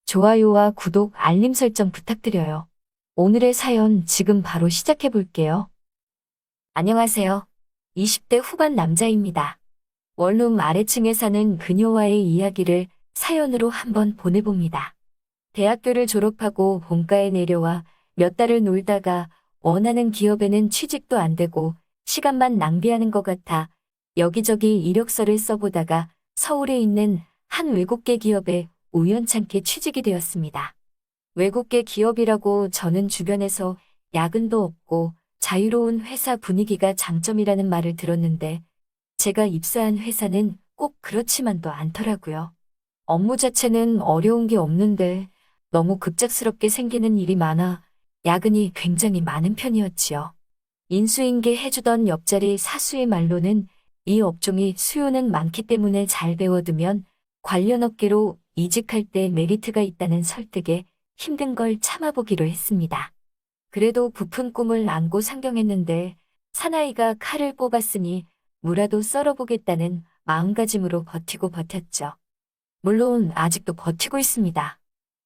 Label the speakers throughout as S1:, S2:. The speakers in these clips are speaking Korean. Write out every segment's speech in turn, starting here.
S1: 좋아요와 구독, 알림 설정 부탁드려요. 오늘의 사연 지금 바로 시작해 볼게요. 안녕하세요. 20대 후반 남자입니다. 원룸 아래층에 사는 그녀와의 이야기를 사연으로 한번 보내봅니다. 대학교를 졸업하고 본가에 내려와 몇 달을 놀다가 원하는 기업에는 취직도 안 되고 시간만 낭비하는 것 같아 여기저기 이력서를 써보다가 서울에 있는 한 외국계 기업에 우연찮게 취직이 되었습니다. 외국계 기업이라고 저는 주변에서 야근도 없고 자유로운 회사 분위기가 장점이라는 말을 들었는데 제가 입사한 회사는 꼭 그렇지만도 않더라고요. 업무 자체는 어려운 게 없는데 너무 급작스럽게 생기는 일이 많아 야근이 굉장히 많은 편이었지요. 인수인계 해주던 옆자리 사수의 말로는 이 업종이 수요는 많기 때문에 잘 배워두면 관련 업계로 이직할 때 메리트가 있다는 설득에 힘든 걸 참아보기로 했습니다. 그래도 부푼 꿈을 안고 상경했는데 사나이가 칼을 뽑았으니 무라도 썰어보겠다는 마음가짐으로 버티고 버텼죠. 물론 아직도 버티고 있습니다.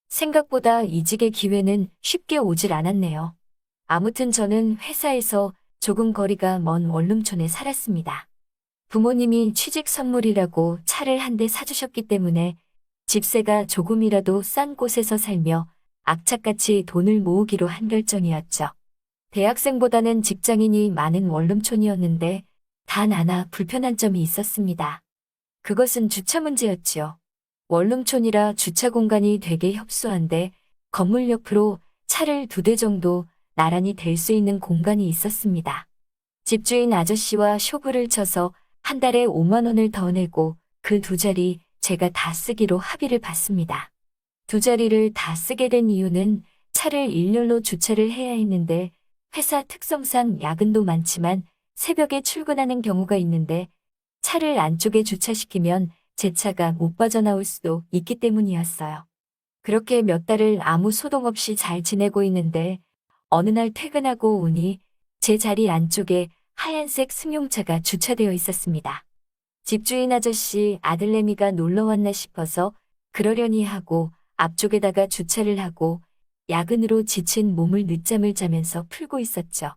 S1: 생각보다 이직의 기회는 쉽게 오질 않았네요. 아무튼 저는 회사에서 조금 거리가 먼 원룸촌에 살았습니다. 부모님이 취직 선물이라고 차를 한 대 사주셨기 때문에 집세가 조금이라도 싼 곳에서 살며 악착같이 돈을 모으기로 한 결정이었죠. 대학생보다는 직장인이 많은 원룸촌이었는데 단 하나 불편한 점이 있었습니다. 그것은 주차 문제였지요. 원룸촌이라 주차 공간이 되게 협소한데 건물 옆으로 차를 2대 정도 나란히 댈 수 있는 공간이 있었습니다. 집주인 아저씨와 쇼부를 쳐서 한 달에 5만 원을 더 내고 그 2자리 제가 다 쓰기로 합의를 봤습니다. 2자리를 다 쓰게 된 이유는 차를 일렬로 주차를 해야 했는데 회사 특성상 야근도 많지만 새벽에 출근하는 경우가 있는데 차를 안쪽에 주차시키면 제 차가 못 빠져나올 수도 있기 때문이었어요. 그렇게 몇 달을 아무 소동 없이 잘 지내고 있는데 어느 날 퇴근하고 오니 제 자리 안쪽에 하얀색 승용차가 주차되어 있었습니다. 집주인 아저씨 아들내미가 놀러 왔나 싶어서 그러려니 하고 앞쪽에다가 주차를 하고 야근으로 지친 몸을 늦잠을 자면서 풀고 있었죠.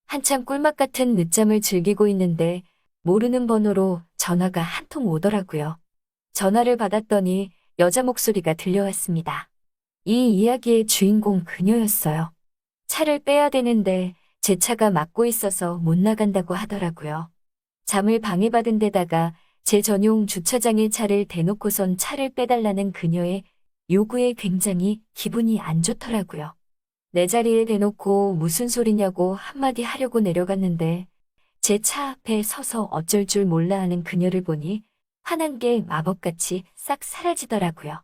S1: 한참 꿀맛 같은 늦잠을 즐기고 있는데 모르는 번호로 전화가 한 통 오더라고요. 전화를 받았더니 여자 목소리가 들려왔습니다. 이 이야기의 주인공 그녀였어요. 차를 빼야 되는데 제 차가 막고 있어서 못 나간다고 하더라고요. 잠을 방해받은 데다가 제 전용 주차장에 차를 대놓고선 차를 빼달라는 그녀의 요구에 굉장히 기분이 안 좋더라고요. 내 자리에 대놓고 무슨 소리냐고 한마디 하려고 내려갔는데 제 차 앞에 서서 어쩔 줄 몰라 하는 그녀를 보니 화난 게 마법같이 싹 사라지더라고요.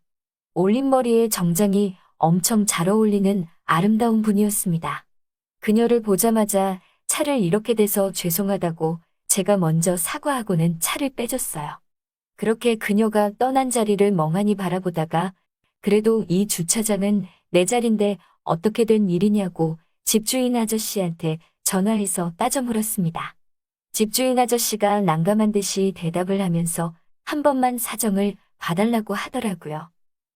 S1: 올린 머리에 정장이 엄청 잘 어울리는 아름다운 분이었습니다. 그녀를 보자마자 차를 이렇게 돼서 죄송하다고 제가 먼저 사과하고는 차를 빼줬어요. 그렇게 그녀가 떠난 자리를 멍하니 바라보다가 그래도 이 주차장은 내 자리인데 어떻게 된 일이냐고 집주인 아저씨한테 전화해서 따져 물었습니다. 집주인 아저씨가 난감한 듯이 대답을 하면서 한 번만 사정을 봐달라고 하더라고요.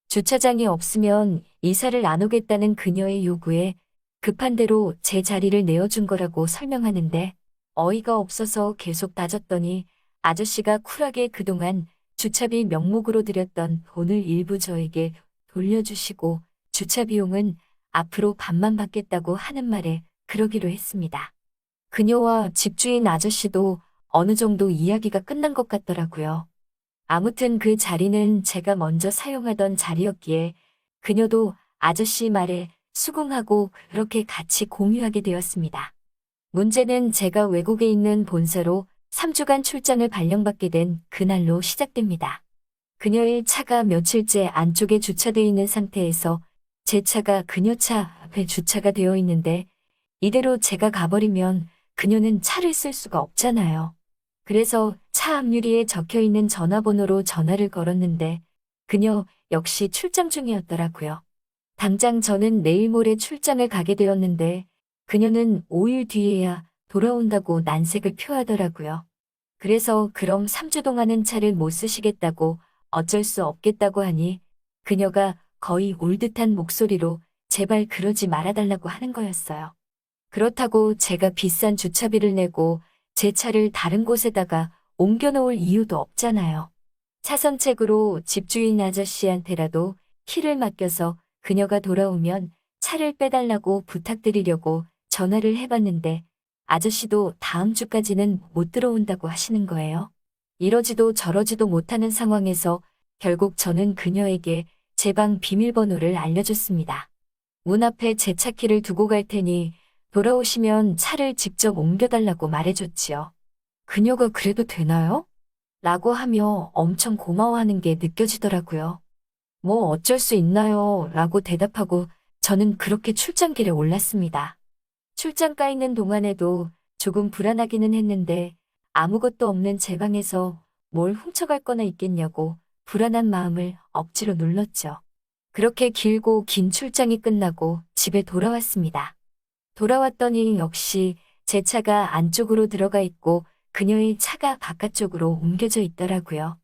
S1: 주차장이 없으면 이사를 안 오겠다는 그녀의 요구에 급한 대로 제 자리를 내어준 거라고 설명하는데 어이가 없어서 계속 따졌더니 아저씨가 쿨하게 그동안 주차비 명목으로 들였던 돈을 일부 저에게 돌려주시고 주차 비용은 앞으로 반만 받겠다고 하는 말에 그러기로 했습니다. 그녀와 집주인 아저씨도 어느 정도 이야기가 끝난 것 같더라고요. 아무튼 그 자리는 제가 먼저 사용하던 자리였기에 그녀도 아저씨 말에 수긍하고 그렇게 같이 공유하게 되었습니다. 문제는 제가 외국에 있는 본사로 3주간 출장을 발령받게 된 그날로 시작됩니다. 그녀의 차가 며칠째 안쪽에 주차되어 있는 상태에서 제 차가 그녀 차 앞에 주차가 되어 있는데 이대로 제가 가버리면 그녀는 차를 쓸 수가 없잖아요. 그래서 차 앞유리에 적혀있는 전화번호로 전화를 걸었는데 그녀 역시 출장 중이었더라고요. 당장 저는 내일 모레 출장을 가게 되었는데 그녀는 5일 뒤에야 돌아온다고 난색을 표하더라고요. 그래서 그럼 3주 동안은 차를 못 쓰시겠다고 어쩔 수 없겠다고 하니 그녀가 거의 울 듯한 목소리로 제발 그러지 말아달라고 하는 거였어요. 그렇다고 제가 비싼 주차비를 내고 제 차를 다른 곳에다가 옮겨놓을 이유도 없잖아요. 차선책으로 집주인 아저씨한테라도 키를 맡겨서 그녀가 돌아오면 차를 빼달라고 부탁드리려고 전화를 해봤는데 아저씨도 다음 주까지는 못 들어온다고 하시는 거예요. 이러지도 저러지도 못하는 상황에서 결국 저는 그녀에게 제 방 비밀번호를 알려줬습니다. 문 앞에 제 차 키를 두고 갈 테니 돌아오시면 차를 직접 옮겨달라고 말해줬지요. 그녀가 그래도 되나요? 라고 하며 엄청 고마워하는 게 느껴지더라고요. 뭐 어쩔 수 있나요? 라고 대답하고 저는 그렇게 출장길에 올랐습니다. 출장 가 있는 동안에도 조금 불안하기는 했는데 아무것도 없는 제 방에서 뭘 훔쳐갈 거나 있겠냐고 불안한 마음을 억지로 눌렀죠. 그렇게 길고 긴 출장이 끝나고 집에 돌아왔습니다. 돌아왔더니 역시 제 차가 안쪽으로 들어가 있고 그녀의 차가 바깥쪽으로 옮겨져 있더라고요.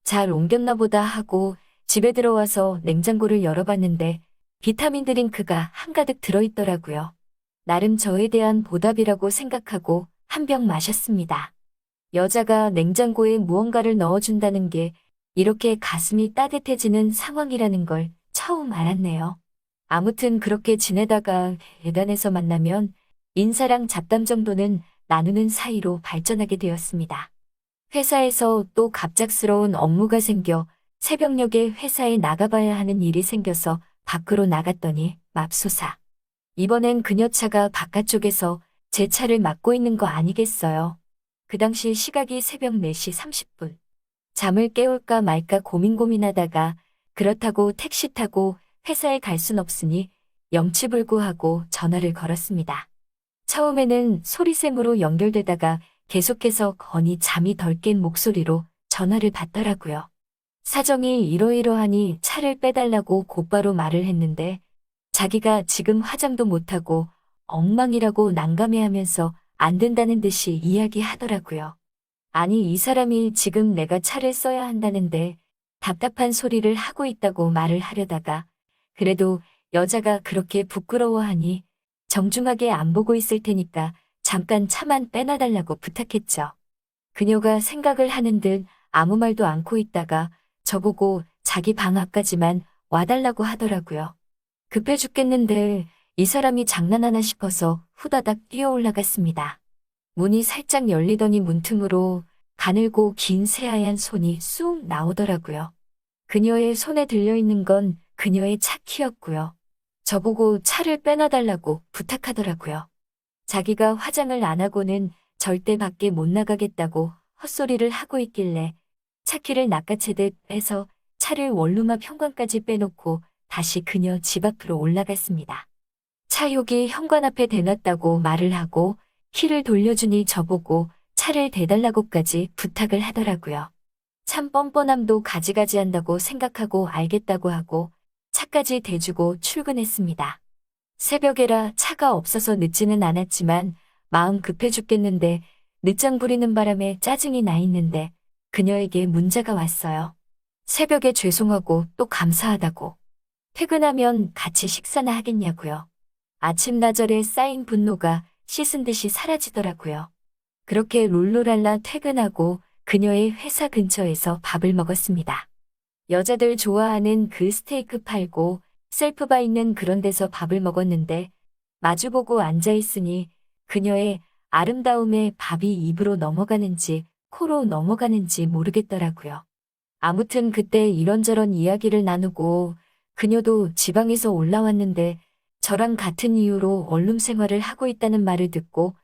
S1: 잘 옮겼나 보다 하고 집에 들어와서 냉장고를 열어봤는데 비타민 드링크가 한가득 들어있더라고요. 나름 저에 대한 보답이라고 생각하고 한 병 마셨습니다. 여자가 냉장고에 무언가를 넣어준다는 게 이렇게 가슴이 따뜻해지는 상황이라는 걸 처음 알았네요. 아무튼 그렇게 지내다가 예단에서 만나면 인사랑 잡담 정도는 나누는 사이로 발전하게 되었습니다. 회사에서 또 갑작스러운 업무가 생겨 새벽녘에 회사에 나가봐야 하는 일이 생겨서 밖으로 나갔더니 맙소사. 이번엔 그녀 차가 바깥쪽에서 제 차를 막고 있는 거 아니겠어요. 그 당시 시각이 새벽 4시 30분. 잠을 깨울까 말까 고민하다가 그렇다고 택시 타고 회사에 갈 순 없으니 영치불구하고 전화를 걸었습니다. 처음에는 소리샘으로 연결되다가 계속해서 거의 잠이 덜 깬 목소리로 전화를 받더라고요. 사정이 이러이러하니 차를 빼달라고 곧바로 말을 했는데 자기가 지금 화장도 못하고 엉망이라고 난감해하면서 안 된다는 듯이 이야기하더라고요. 아니 이 사람이 지금 내가 차를 써야 한다는데 답답한 소리를 하고 있다고 말을 하려다가 그래도 여자가 그렇게 부끄러워하니 정중하게 안 보고 있을 테니까 잠깐 차만 빼놔달라고 부탁했죠. 그녀가 생각을 하는 듯 아무 말도 않고 있다가 저보고 자기 방 앞까지만 와달라고 하더라고요. 급해 죽겠는데 이 사람이 장난하나 싶어서 후다닥 뛰어 올라갔습니다. 문이 살짝 열리더니 문틈으로 가늘고 긴 새하얀 손이 쑥 나오더라고요. 그녀의 손에 들려있는 건 그녀의 차 키였고요. 저보고 차를 빼놔달라고 부탁하더라고요. 자기가 화장을 안 하고는 절대 밖에 못 나가겠다고 헛소리를 하고 있길래 차 키를 낚아채듯 빼서 차를 원룸 앞 현관까지 빼놓고 다시 그녀 집 앞으로 올라갔습니다. 차 여기 현관 앞에 대놨다고 말을 하고 키를 돌려주니 저보고 차를 대달라고까지 부탁을 하더라고요. 참 뻔뻔함도 가지가지 한다고 생각하고 알겠다고 하고 차까지 대주고 출근했습니다. 새벽에라 차가 없어서 늦지는 않았지만 마음 급해 죽겠는데 늦장 부리는 바람에 짜증이 나 있는데 그녀에게 문자가 왔어요. 새벽에 죄송하고 또 감사하다고. 퇴근하면 같이 식사나 하겠냐고요. 아침나절에 쌓인 분노가 씻은 듯이 사라지더라고요. 그렇게 룰루랄라 퇴근하고 그녀의 회사 근처에서 밥을 먹었습니다. 여자들 좋아하는 그 스테이크 팔고 셀프바 있는 그런 데서 밥을 먹었는데 마주보고 앉아있으니 그녀의 아름다움에 밥이 입으로 넘어가는지 코로 넘어가는지 모르겠더라고요. 아무튼 그때 이런저런 이야기를 나누고 그녀도 지방에서 올라왔는데 저랑 같은 이유로 원룸 생활을 하고 있다는 말을 듣고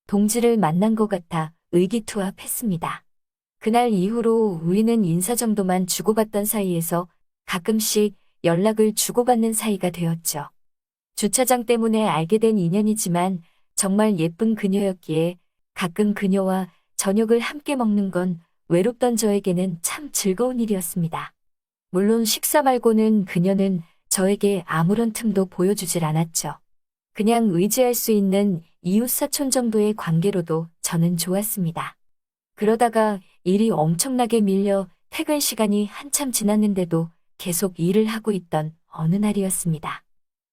S1: 동지를 만난 것 같아 의기투합했습니다. 그날 이후로 우리는 인사 정도만 주고받던 사이에서 가끔씩 연락을 주고받는 사이가 되었죠. 주차장 때문에 알게 된 인연이지만 정말 예쁜 그녀였기에 가끔 그녀와 저녁을 함께 먹는 건 외롭던 저에게는 참 즐거운 일이었습니다. 물론 식사 말고는 그녀는 저에게 아무런 틈도 보여주질 않았죠. 그냥 의지할 수 있는 이웃사촌 정도의 관계로도 저는 좋았습니다. 그러다가 일이 엄청나게 밀려 퇴근 시간이 한참 지났는데도 계속 일을 하고 있던 어느 날이었습니다.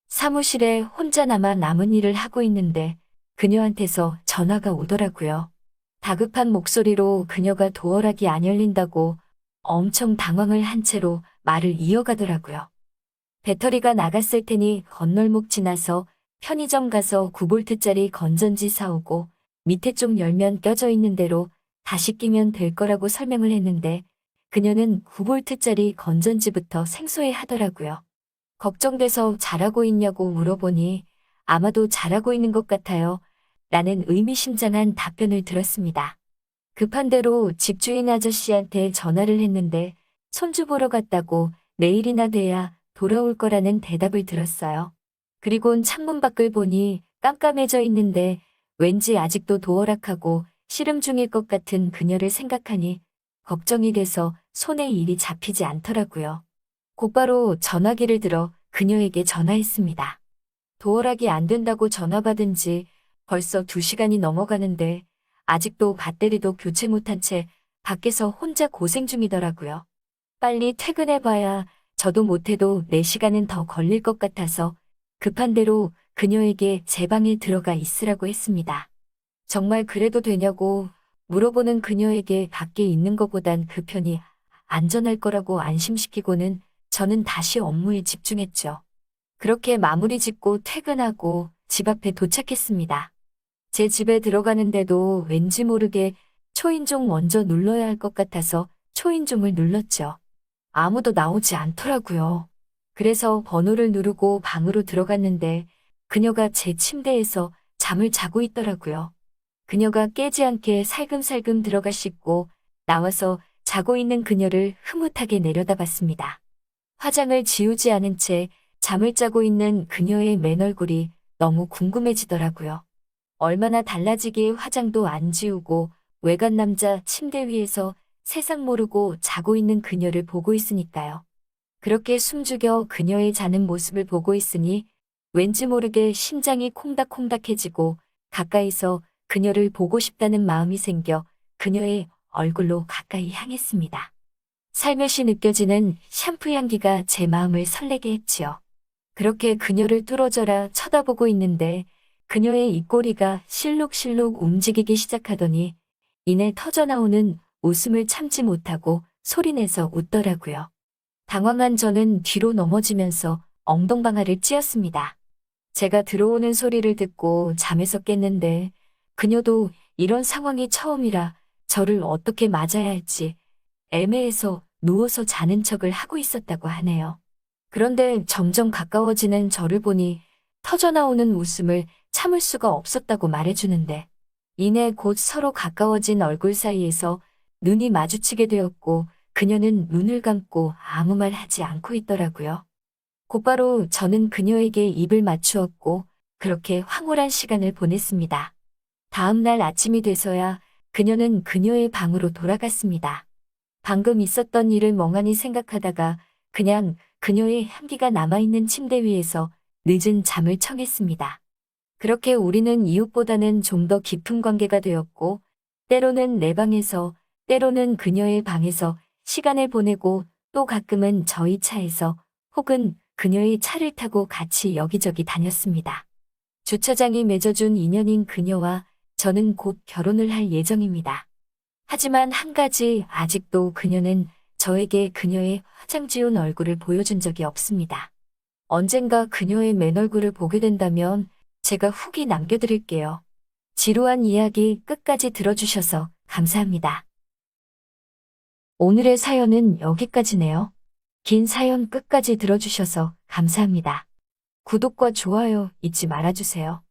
S1: 사무실에 혼자 남은 일을 하고 있는데 그녀한테서 전화가 오더라고요. 다급한 목소리로 그녀가 도어락이 안 열린다고 엄청 당황을 한 채로 말을 이어가더라고요. 배터리가 나갔을 테니 건널목 지나서 편의점 가서 9볼트짜리 건전지 사오고 밑에 쪽 열면 껴져 있는 대로 다시 끼면 될 거라고 설명을 했는데 그녀는 9볼트짜리 건전지부터 생소해 하더라고요. 걱정돼서 잘하고 있냐고 물어보니 아마도 잘하고 있는 것 같아요. 라는 의미심장한 답변을 들었습니다. 급한 대로 집주인 아저씨한테 전화를 했는데 손주 보러 갔다고 내일이나 돼야 돌아올 거라는 대답을 들었어요. 그리곤 창문 밖을 보니 깜깜해져 있는데 왠지 아직도 도어락하고 씨름 중일 것 같은 그녀를 생각하니 걱정이 돼서 손에 일이 잡히지 않더라고요. 곧바로 전화기를 들어 그녀에게 전화했습니다. 도어락이 안 된다고 전화 받은 지 벌써 2시간이 넘어가는데 아직도 배터리도 교체 못한 채 밖에서 혼자 고생 중이더라고요. 빨리 퇴근해봐야 저도 못해도 4시간은 더 걸릴 것 같아서 급한 대로 그녀에게 제 방에 들어가 있으라고 했습니다. 정말 그래도 되냐고 물어보는 그녀에게 밖에 있는 것보단 그 편이 안전할 거라고 안심시키고는 저는 다시 업무에 집중했죠. 그렇게 마무리 짓고 퇴근하고 집 앞에 도착했습니다. 제 집에 들어가는데도 왠지 모르게 초인종 먼저 눌러야 할 것 같아서 초인종을 눌렀죠. 아무도 나오지 않더라고요. 그래서 번호를 누르고 방으로 들어갔는데 그녀가 제 침대에서 잠을 자고 있더라고요. 그녀가 깨지 않게 살금살금 들어가 씻고 나와서 자고 있는 그녀를 흐뭇하게 내려다봤습니다. 화장을 지우지 않은 채 잠을 자고 있는 그녀의 맨얼굴이 너무 궁금해지더라고요. 얼마나 달라지기에 화장도 안 지우고 외간 남자 침대 위에서 세상 모르고 자고 있는 그녀를 보고 있으니까요. 그렇게 숨죽여 그녀의 자는 모습을 보고 있으니 왠지 모르게 심장이 콩닥콩닥해지고 가까이서 그녀를 보고 싶다는 마음이 생겨 그녀의 얼굴로 가까이 향했습니다. 살며시 느껴지는 샴푸 향기가 제 마음을 설레게 했지요. 그렇게 그녀를 뚫어져라 쳐다보고 있는데 그녀의 입꼬리가 실룩실룩 움직이기 시작하더니 이내 터져나오는 웃음을 참지 못하고 소리내서 웃더라고요. 당황한 저는 뒤로 넘어지면서 엉덩방아를 찧었습니다. 제가 들어오는 소리를 듣고 잠에서 깼는데 그녀도 이런 상황이 처음이라 저를 어떻게 맞아야 할지 애매해서 누워서 자는 척을 하고 있었다고 하네요. 그런데 점점 가까워지는 저를 보니 터져나오는 웃음을 참을 수가 없었다고 말해주는데 이내 곧 서로 가까워진 얼굴 사이에서 눈이 마주치게 되었고 그녀는 눈을 감고 아무 말 하지 않고 있더라고요. 곧바로 저는 그녀에게 입을 맞추었고 그렇게 황홀한 시간을 보냈습니다. 다음 날 아침이 돼서야 그녀는 그녀의 방으로 돌아갔습니다. 방금 있었던 일을 멍하니 생각하다가 그냥 그녀의 향기가 남아있는 침대 위에서 늦은 잠을 청했습니다. 그렇게 우리는 이웃보다는 좀 더 깊은 관계가 되었고 때로는 내 방에서 때로는 그녀의 방에서 시간을 보내고 또 가끔은 저희 차에서 혹은 그녀의 차를 타고 같이 여기저기 다녔습니다. 주차장이 맺어준 인연인 그녀와 저는 곧 결혼을 할 예정입니다. 하지만 한 가지 아직도 그녀는 저에게 그녀의 화장 지운 얼굴을 보여준 적이 없습니다. 언젠가 그녀의 맨얼굴을 보게 된다면 제가 후기 남겨드릴게요. 지루한 이야기 끝까지 들어주셔서 감사합니다. 오늘의 사연은 여기까지네요. 긴 사연 끝까지 들어주셔서 감사합니다. 구독과 좋아요 잊지 말아주세요.